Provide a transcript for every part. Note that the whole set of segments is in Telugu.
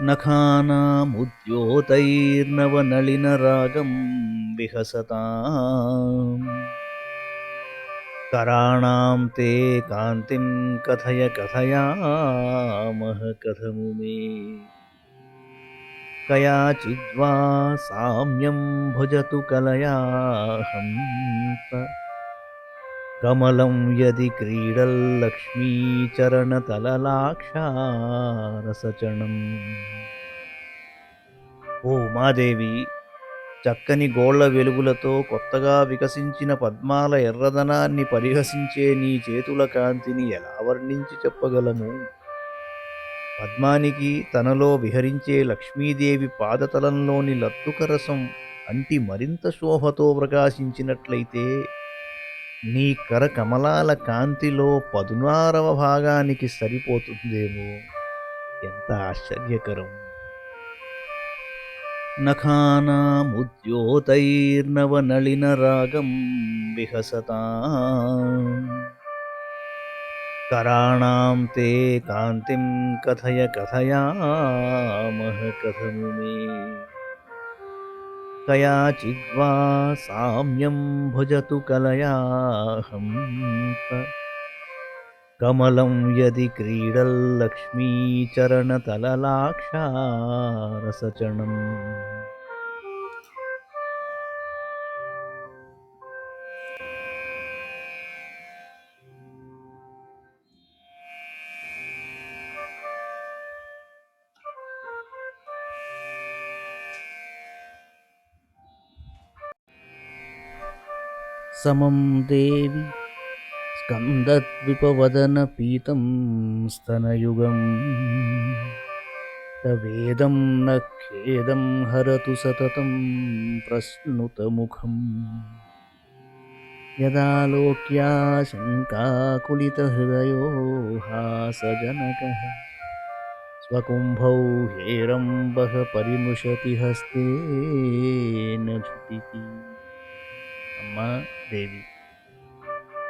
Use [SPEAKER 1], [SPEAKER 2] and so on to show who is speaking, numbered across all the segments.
[SPEAKER 1] నఖానాముద్యోతైర్నవనళినరాగం విహసతాం कराणां ते कान्तिं कथय कथयामः कथमु मे कयाचिद्वा साम्यं भजतु कलयाहं कमलं यदि क्रीडल्लक्ष्मीचरणतललाक्षारसचणम् ओ उमादेवी చక్కని గోళ్ల వెలుగులతో కొత్తగా వికసించిన పద్మాల ఎర్రదనాన్ని పరిహసించే నీ చేతుల కాంతిని ఎలా వర్ణించి చెప్పగలము? పద్మానికి తనలో విహరించే లక్ష్మీదేవి పాదతలంలోని లత్తుకరసం అంటి మరింత శోభతో ప్రకాశించినట్లయితే నీ కర కమలాల కాంతిలో 16వ భాగానికి సరిపోతుందేమో. ఎంత ఆశ్చర్యకరం! నఖానాముద్యోతైర్నవనళినరాగం విహసతాం कराणां ते कान्तिं कथय कथयामः कथमु मे कयाचिद्वा साम्यं भजतु कलयाहं कमलं यदि क्रीडल्लक्ष्मीचरणतललाक्षारसचणम् समं देवि स्कन्दद्विपवदनपीतं स्तनयुगं तवेदं न खेदं हरतु सततं प्रस्नुतमुखम् यदालोक्याशङ्काकुलितहृदयो हासजनकः स्वकुम्भौ हेरम्बः परिमृशति हस्तेन झुटिति अम्मा देवी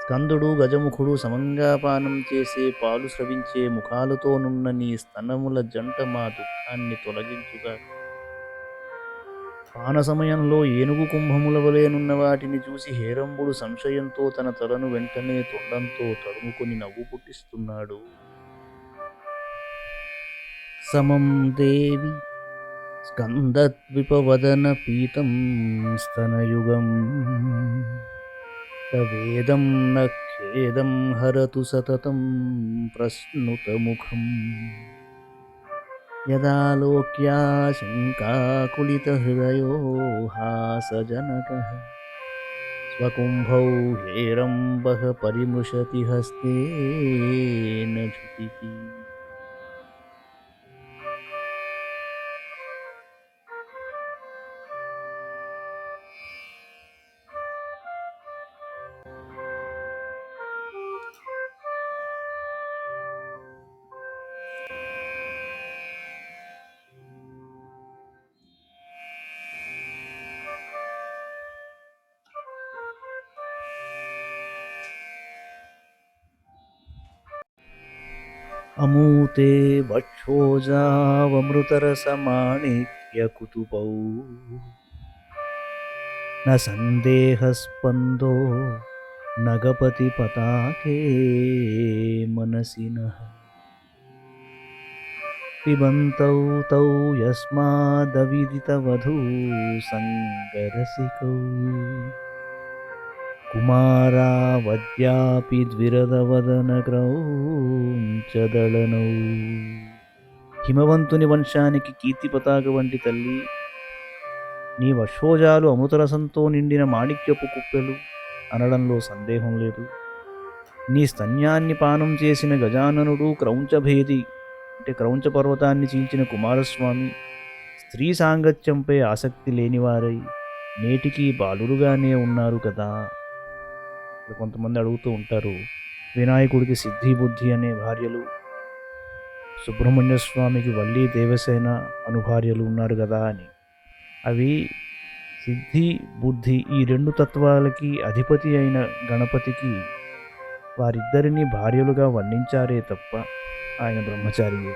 [SPEAKER 1] స్కందుడు గజముఖుడు సమంగా పానం చేసే పాలు స్రవించే ముఖాలతోనున్న నీ స్తనముల జంట మా దుఃఖాన్ని తొలగించుగా. పాన సమయంలో ఏనుగు కుంభముల వలెనున్న వాటిని చూసి హేరంబుడు సంశయంతో తన తలను వెంటనే తొండంతో తడుముకొని నవ్వు పుట్టిస్తున్నాడు. సమం దేవి స్కందద్విపవదన పీతం స్తనయుగం తవేదం న ఖేదం హరతు సతతం ప్రస్నుతముఖం యదాలోక్యాశంకాకులితహృదయో హాసజనకः స్వకుంభౌ హేరంబః పరిమృశతి హస్తేన ఝుటితి. అమూతే వక్షోజావమృతరసమాణిక్యకుతుపౌ న సందేహస్పందో నగపతి పతాకే మనసినః పిబంతౌ తౌ యస్మాదవిదితవధూ సంగరసికౌ కుమారావద్యాపి ద్విరదవదన క్రౌంచదళనౌ. హిమవంతుని వంశానికి కీర్తి పతాక వంటి తల్లి, నీ వక్షోజాలు అమృతరసంతో నిండిన మాణిక్యపు కుప్పెలు అనడంలో సందేహం లేదు. నీ స్తన్యాన్ని పానం చేసిన గజాననుడు క్రౌంచభేది అంటే క్రౌంచ పర్వతాన్ని చీల్చిన కుమారస్వామి స్త్రీ సాంగత్యంపై ఆసక్తి లేనివారై నేటికి బాలురుగానే ఉన్నారు కదా. కొంతమంది అడుగుతూ ఉంటారు, వినాయకుడికి సిద్ధి బుద్ధి అనే భార్యలు, సుబ్రహ్మణ్య స్వామికి వల్లి దేవసేన అను భార్యలు ఉన్నారు కదా అని. అవి సిద్ధి బుద్ధి ఈ రెండు తత్వాలకి అధిపతి అయిన గణపతికి వారిద్దరిని భార్యలుగా వర్ణించారే తప్ప ఆయన బ్రహ్మచారియే.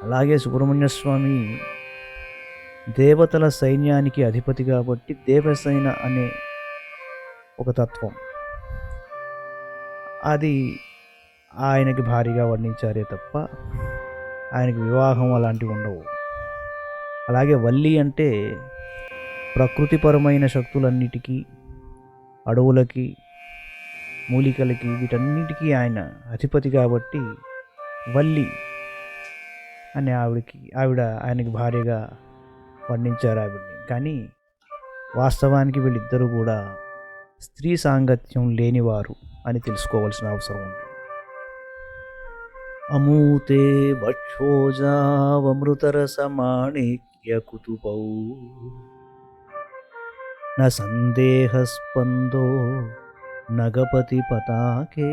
[SPEAKER 1] అలాగే సుబ్రహ్మణ్య స్వామి దేవతల సైన్యానికి అధిపతి కాబట్టి దేవసేన అనే ఒక తత్వం అది ఆయనకి భారీగా వర్ణించారే తప్ప ఆయనకి వివాహం అలాంటివి ఉండవు. అలాగే వల్లి అంటే ప్రకృతిపరమైన శక్తులన్నిటికీ, అడవులకి, మూలికలకి, వీటన్నిటికీ ఆయన అధిపతి కాబట్టి వల్లి అనే ఆవిడ ఆయనకి భార్యగా వర్ణించారు ఆవిడ్ని. కానీ వాస్తవానికి వీళ్ళిద్దరూ కూడా స్త్రీ సాంగత్యం లేనివారు అని తెలుసుకోవాల్సిన అవసరం ఉంది. అమూతే వక్షోజావమృతరసమాణిక్యకుతుపౌ న సందేహస్పందో నగపతి పతాకే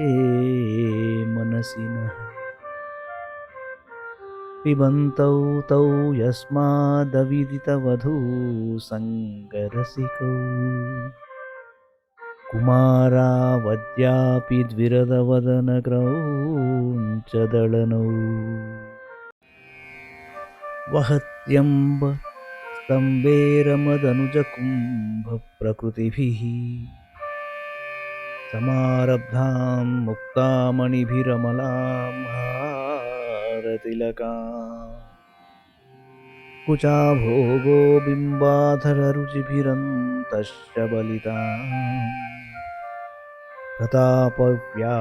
[SPEAKER 1] మనసినః పిబంతౌ తౌ యస్మాదవిదితవధూ సంగరసికౌ కుమారావద్యాపి ద్విరదవదన క్రౌంచదళనౌ వహత్యంబ స్తంభేరమదనుజ కుంభ ప్రకృతిభిః సమారబ్ధాం ముక్తామణిభిరమలాం హారతిలకాం కుచాభోగో బింబాధర రుచిభిరంతశ్చబలితాం ప్రతాపవ్యామిశ్రాం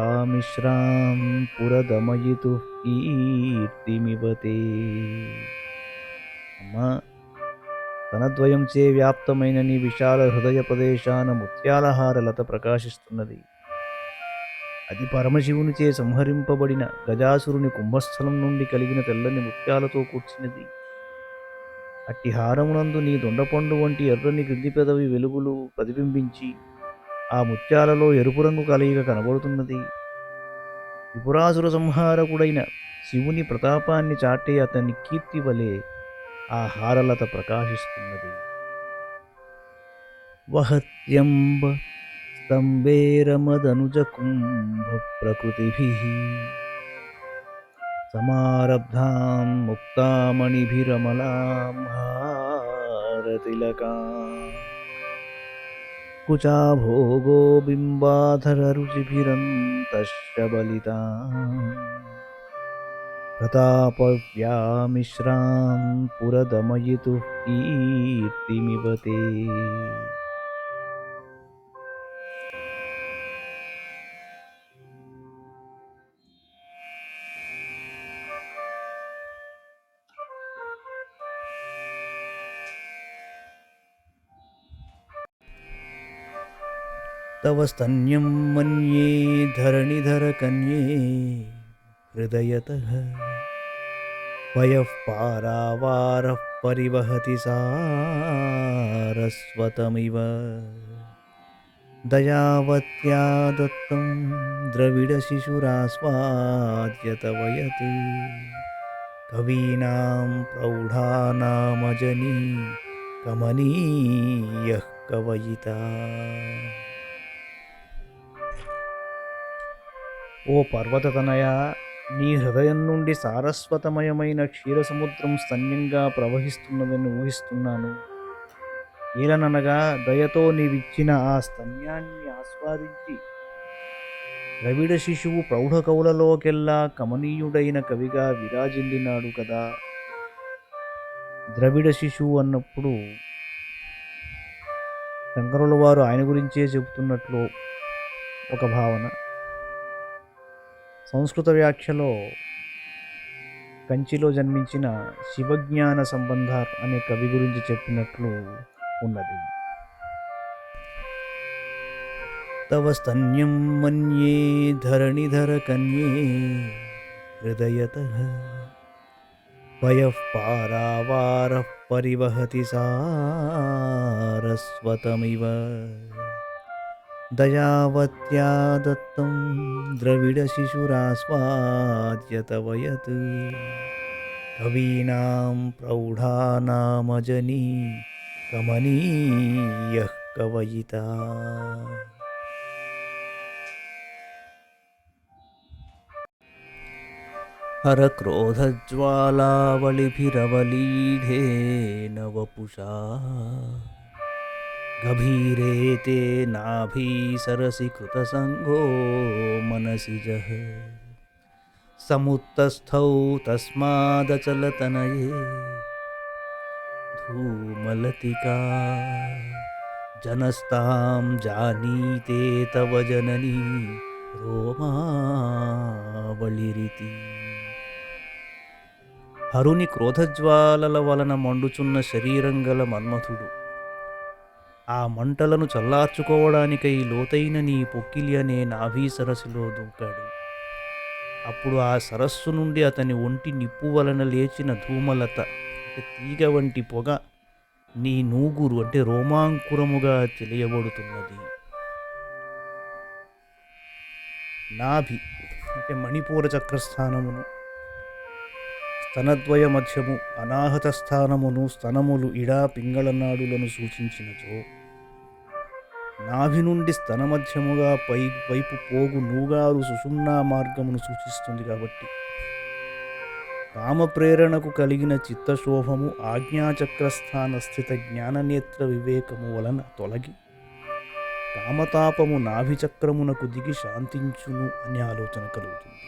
[SPEAKER 1] పురదమయితుః కీర్తిమివతే. అమ్మా, తనద్వయం చే వ్యాప్తమైన నీ విశాల హృదయ ప్రదేశాన ముత్యాలహార లత ప్రకాశిస్తున్నది. అది పరమశివునిచే సంహరింపబడిన గజాసురుని కుంభస్థలం నుండి కలిగిన తెల్లని ముత్యాలతో కూర్చినది. అట్టి హారమునందు నీ దొండపండు వంటి ఎర్రని క్రింది పెదవి వెలుగులు ప్రతిబింబించి ఆ ముత్యాలలో ఎరుపు రంగు కలయిక కనబడుతున్నది. త్రిపురాసుర సంహారకుడైన శివుని ప్రతాపాన్ని చాటే అతని కీర్తి వలె ఆ హారలత ప్రకాశిస్తున్నది. వహత్యంబ స్తంభేరమదనుజ కుంభ ప్రకృతిభిః సమారబ్ధాం ముక్తామణిభిరమలాం హారతిలకాం కుచాభోగో బింబాధర రుచిభిరంతశ్చబలితాం ప్రతాపవ్యామిశ్రాం పురదమయితుః కీర్తిమివతే. తవ స్తన్యం మన్యే ధరణిధర కన్యే హృదయతః పయః పారావారః పరివహతి సారస్వతమివ దయావత్యా దత్తం ద్రవిడశిశురాస్వాద్య తవ యత్ కవీనాం ప్రౌఢానామజనీ కమనీయః కవయితా. ఓ పర్వతతనయ, నీ హృదయం నుండి సారస్వతమయమైన క్షీరసముద్రం స్తన్యంగా ప్రవహిస్తున్నదని ఊహిస్తున్నాను. ఏలననగా దయతో నీవిచ్చిన ఆ స్తన్యాన్ని ఆస్వాదించి ద్రవిడ శిశువు ప్రౌఢ కవులలోకెల్లా కమనీయుడైన కవిగా విరాజిల్లినాడు కదా. ద్రవిడ శిశువు అన్నప్పుడు శంకరుల వారు ఆయన గురించే చెబుతున్నట్లు ఒక భావన. సంస్కృత వ్యాఖ్యలో కంచిలో జన్మించిన శివజ్ఞాన సంబంధార్ అనే కవి గురించి చెప్పినట్లు ఉన్నది. తవ స్తన్యం మన్యే ధరణిధర కన్యే హృదయతః పయః పారావారః పరివహతి సారస్వతమివ దయావత్యా దత్తం ద్రవిడశిశురాస్వాద్య తవ యత్ కవీనాం ప్రౌఢానామజనీ కమనీయః కవయితా. हरक्रोधज्वालावलिभिरवलीढेन वपुषा गभीरे ते नाभी सरसि कृतसङ्गो मनसि जः समुत्तस्थौ तस्मादचलतनये धूमलतिका जनस्तां जानीते तव जननी రోమావళిరితి. హరుని క్రోధజ్వాలల వలన మండుచున్న శరీరం గల మన్మథుడు ఆ మంటలను చల్లార్చుకోవడానికై లోతైన నీ పొక్కిలి అనే నాభీ సరస్సులో దూకాడు. అప్పుడు ఆ సరస్సు నుండి అతని ఒంటి నిప్పు వలన లేచిన ధూమలత అంటే తీగ వంటి పొగ నీ నూగురు అంటే రోమాంకురముగా తెలియబడుతున్నది. నాభి అంటే మణిపూర చక్రస్థానమును, స్తనద్వయ మధ్యము, అనాహత స్థానమును, స్తనములు, ఇడా, పింగళ నాడులను సూచించినచో, నాభి నుండి స్తన మధ్యముగా వైపు పోగు నూగారు సుషుమ్నా మార్గమును సూచిస్తుంది. కాబట్టి కామప్రేరణకు కలిగిన చిత్తశోభము ఆజ్ఞాచక్రస్థాన స్థిత జ్ఞాననేత్ర వివేకము వలన తొలగి కామతాపము నాభిచక్రమునకు దిగి శాంతించును అనే ఆలోచన కలుగుతుంది.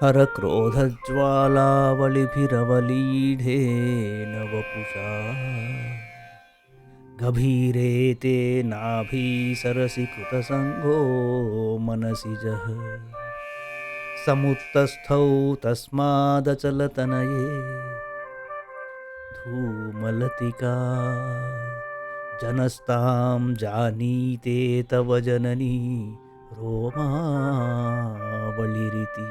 [SPEAKER 1] హరక్రోధజ్వాలావళిభిరవలీఢేన వపుషా గభీరే తే నాభీ సరసి కృతసంగో మనసి జః సముత్తస్థౌ తస్మాదచలతనయే ధూమలతికా జనస్తాం జానీతే తవ జననీ రోమావళిరితి.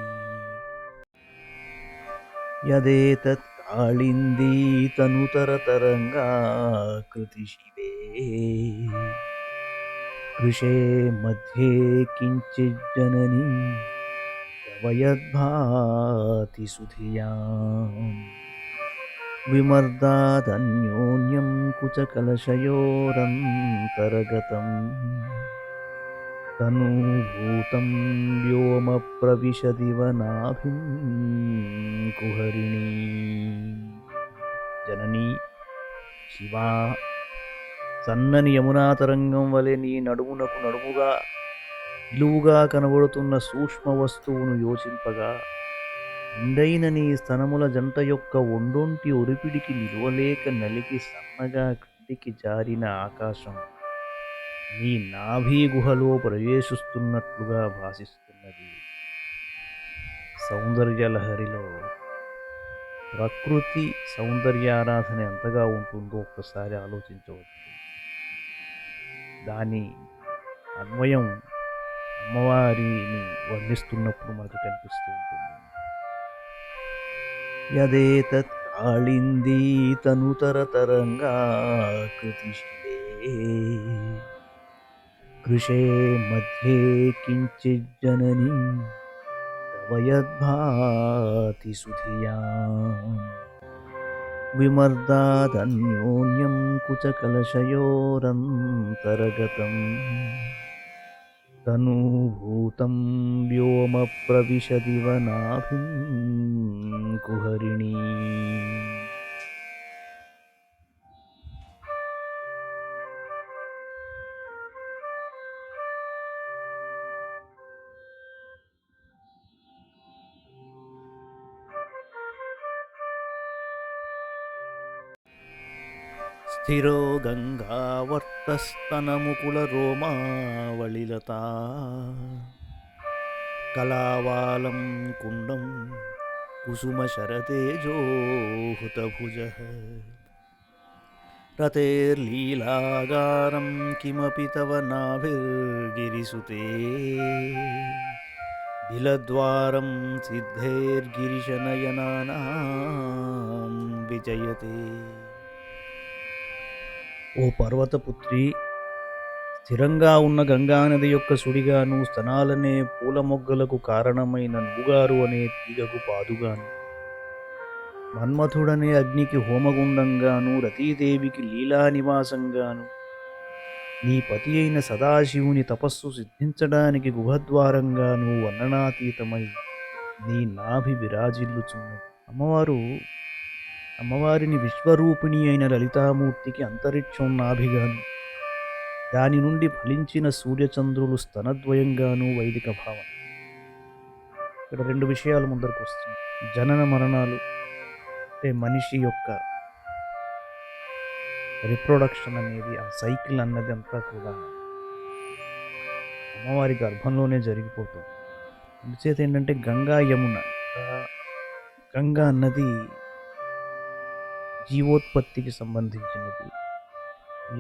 [SPEAKER 1] యదేతత్ కాళిందీ తనుతరతరంగాకృతి శివే కృషే మధ్యే కించిజ్జననీ తవయద్భాతి సుధియాం విమర్దాదన్యోన్యం కుచకలశయోరంతరగతం తనూభూతం వ్యోమ ప్రవిశదివ నాభిం కుహరిణీ. జననీ శివా, సన్నని యమునా తరంగం వలె నీ నడుమునకు నడుముగా నిలువుగా కనబడుతున్న సూక్ష్మ వస్తువును యోచింపగా నిండైన నీ స్తనముల జంట యొక్క ఒండొంటి ఒరిపిడికి నిలువలేక నలిగి సన్నగా క్రిందికి జారిన ఆకాశం నీ నాభీ గుహలో ప్రవేశిస్తున్నట్లుగా భాసిస్తున్నది. సౌందర్యలహరిలో ప్రకృతి సౌందర్యారాధన ఎంతగా ఉంటుందో ఒక్కసారి ఆలోచించవచ్చు. దాని అన్వయం అమ్మవారిని వర్ణిస్తున్నప్పుడు మనకు కనిపిస్తూ ఉంటుంది. యదేతత్ కాళిందీ తనుతరతరంగాకృతి శివే కృషే మధ్యే కించిజ్జననీ తవ యద్భాతి సుధియాం విమర్దాదన్యోన్యం కుచకలశయోరంతరగతం తనూభూతం వ్యోమ ప్రవిశదివ నాభిం కుహరిణీ. స్థిరో గంగావర్తస్తనముకుళరోమావళిలతా కళావాలం కుండం కుసుమశరతేజోహుతభుజః రతేర్లీలాగారం కిమపి తవ నాభిర్గిరిసుతే బిలద్వారం సిద్ధైర్గిరిశనయనానాం విజయతే. ఓ పర్వతపుత్రి, స్థిరంగా ఉన్న గంగానది యొక్క సుడిగాను, స్తనాలనే పూల మొగ్గలకు కారణమైన నూగారు అనే తీగకు పాదుగాను, మన్మథుడనే అగ్నికి హోమగుండంగాను, రతీదేవికి లీలా నివాసంగాను, నీ పతి అయిన సదాశివుని తపస్సు సిద్ధించడానికి గుహద్వారంగాను వర్ణనాతీతమై నీ నాభి విరాజిల్లుచున్నది. అమ్మవారిని విశ్వరూపిణి అయిన లలితామూర్తికి అంతరిక్షం నాభిగాను, దాని నుండి ఫలించిన సూర్యచంద్రులు స్తనద్వయంగాను వైదిక భావన. ఇక్కడ రెండు విషయాలు ముందరకు వస్తుంది. జనన మరణాలు అంటే మనిషి యొక్క రిప్రొడక్షన్ అనేది, ఆ సైకిల్ అన్నది అంతా కూడా అమ్మవారి గర్భంలోనే జరిగిపోతుంది. అందుచేత ఏంటంటే గంగా యమున, గంగా అన్నది జీవోత్పత్తికి సంబంధించినది,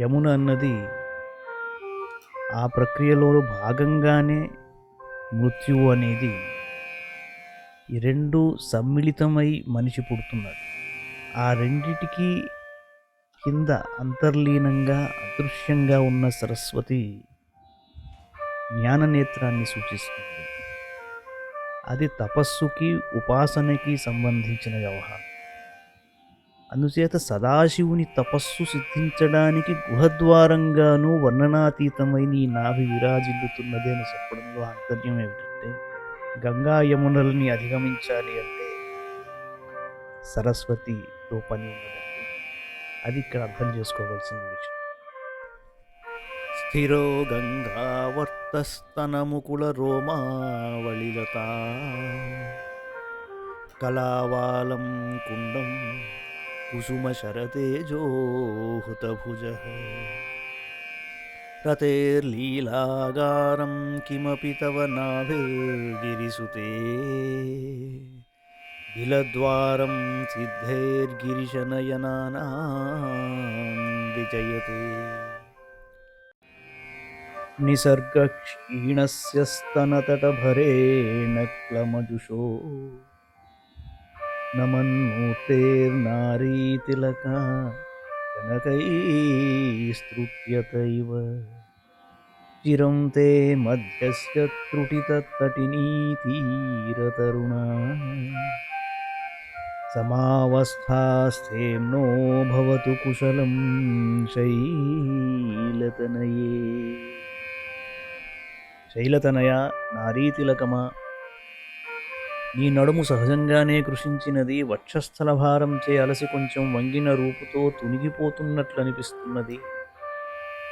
[SPEAKER 1] యమున అన్నది ఆ ప్రక్రియలో భాగంగానే మృత్యువు అనేది, ఈ రెండు సమ్మిళితమై మనిషి పుడుతున్నాడు. ఆ రెండిటికి కింద అంతర్లీనంగా అదృశ్యంగా ఉన్న సరస్వతి జ్ఞాననేత్రాన్ని సూచిస్తుంది. అది తపస్సుకి ఉపాసనకి సంబంధించిన వ్యవహారం. అందుచేత సదాశివుని తపస్సు సిద్ధించడానికి గుహద్వారంగాను వర్ణనాతీతమైన ఈ నాభి విరాజిల్లుతున్నది అని చెప్పడంలో ఆంతర్యం ఏమిటంటే, గంగా యమునల్ని అధిగమించాలి అంటే సరస్వతితో పని ఉన్నదండి. అది ఇక్కడ అర్థం చేసుకోవాల్సిన విషయం. స్థిరో గంగావర్తస్తనముకుల రోమావళిలత కళావాలం కుండం కుసుమ శరతేజోహుతభుజ రతేర్లీలాగారం కిమపి తవ నాభిర్గిరిసుతే బిలద్వారం సిద్ధైర్గిరిశనయనానాం విజయతే. నిసర్గక్షీణస్య స్తనతటభరేణ క్లమజుషో నమన్మూర్తేర్నారీతిలక కనకైస్తృట్యత ఇవ చిరం తే మధ్యస్య త్రుటితత్తటినీతీరతరుణా సమావస్థాస్థేమ్నో భవతు కుశలం శైలతనయే. శైలతనయ, నారీతిలకమా, నీ నడుము సహజంగానే కృషించినది, వక్షస్థల భారంచే అలసి కొంచెం వంగిన రూపుతో తునిగిపోతున్నట్లు అనిపిస్తున్నది.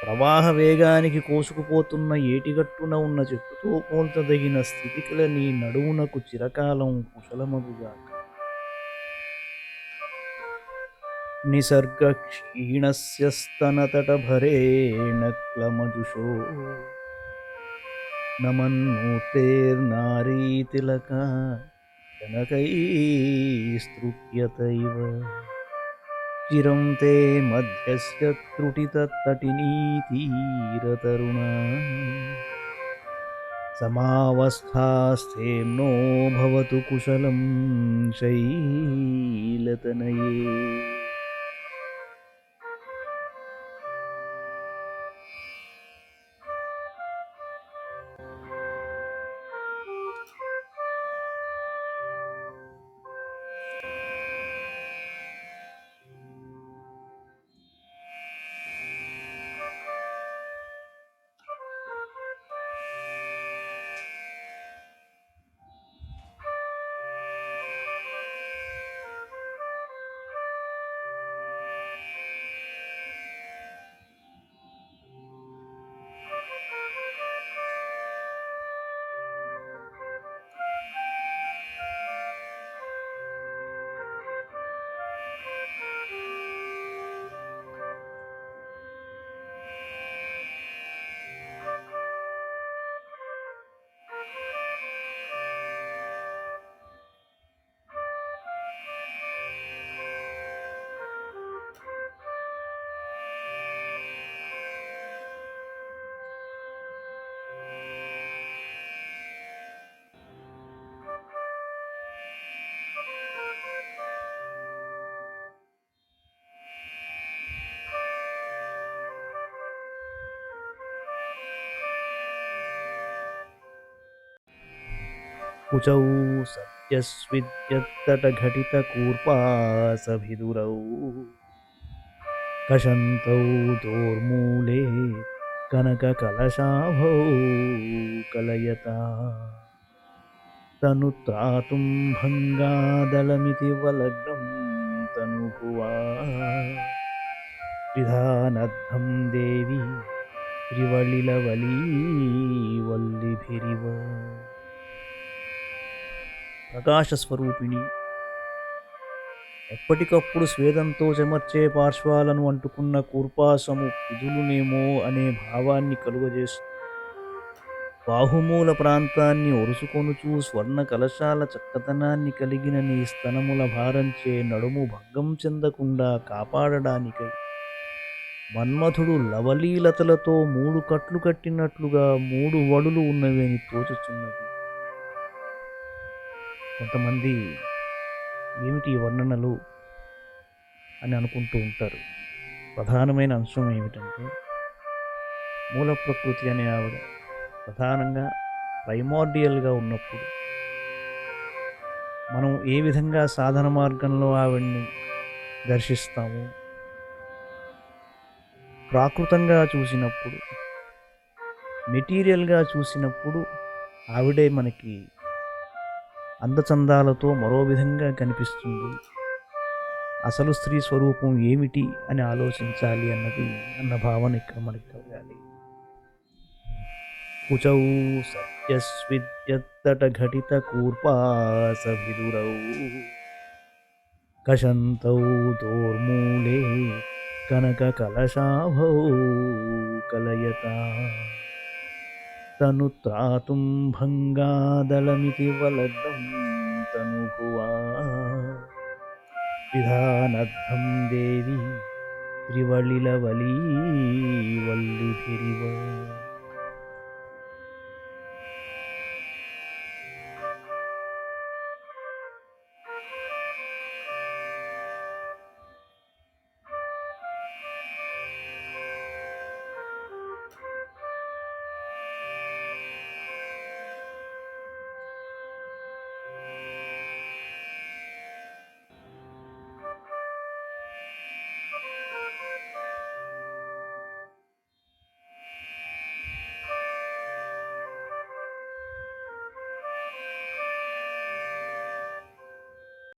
[SPEAKER 1] ప్రవాహ వేగానికి కోసుకుపోతున్న ఏటిగట్టున ఉన్న చెట్టుతో పోల్చదగిన స్థితికల నీ నడుమునకు చిరకాలం కుశలమగుగాక. నిసర్గ క్షీణస్య స్తనతటభరేణ క్లమజుషో నమన్మూర్తేర్నారీతిలక కనకైస్తృట్యత ఇవ చిరం తే మధ్యస్య త్రుటితత్తటినీతీరతరుణా సమావస్థాస్థేమ్నో భవతు కుశలం శైలతనయే. కుచౌ సత్యస్విద్యత్తటఘటితకూర్పాసభిదురౌ కషంతౌ దోర్మూలే కనకకలశాభౌ కలయతా తను త్రాతుం భంగాదళమితి వలగ్నం తనుభువా విధానద్ధం దేవి త్రివళిలవలీ వల్లిభిరివ. ప్రకాశస్వరూపిణి, ఎప్పటికప్పుడు స్వేదంతో చెమర్చే పార్శ్వాలను అంటుకున్న కూర్పాసము కుదులునేమో అనే భావాన్ని కలుగజేస్తూ బాహుమూల ప్రాంతాన్ని ఒరుసుకొనుచూ స్వర్ణ కలశాల చక్కదనాన్ని కలిగిన నీ స్తనముల భారంచే నడుము భంగం చెందకుండా కాపాడడానికై మన్మథుడు లవలీలతలతో 3 కట్లు కట్టినట్లుగా 3 వడులు ఉన్నవి అని తోచుచున్నది. కొంతమంది ఏమిటి ఈ వర్ణనలు అని అనుకుంటూ ఉంటారు. ప్రధానమైన అంశం ఏమిటంటే, మూల ప్రకృతి అనే ఆవిడ ప్రధానంగా ప్రైమార్డియల్గా ఉన్నప్పుడు మనం ఏ విధంగా సాధన మార్గంలో ఆవిడ్ని దర్శిస్తాము, ప్రాకృతంగా చూసినప్పుడు, మెటీరియల్గా చూసినప్పుడు ఆవిడే మనకి అందచందాలతో మరో విధంగా కనిపిస్తుంది. అసలు స్త్రీ స్వరూపం ఏమిటి అని ఆలోచించాలి అన్న భావన ఇక్కడ మనకి కలగాలి. కుచౌ సత్యస్విద్యత్తటఘటిత కూర్పాసభిదురౌ కషంతౌ దోర్మూలే కనకకలశాభౌ కలయతా తను త్రాతుం భంగాదళమితి వలగ్నం తనుభువా విధానద్ధం దేవి త్రివళిలవలీ వల్లిభిరివ.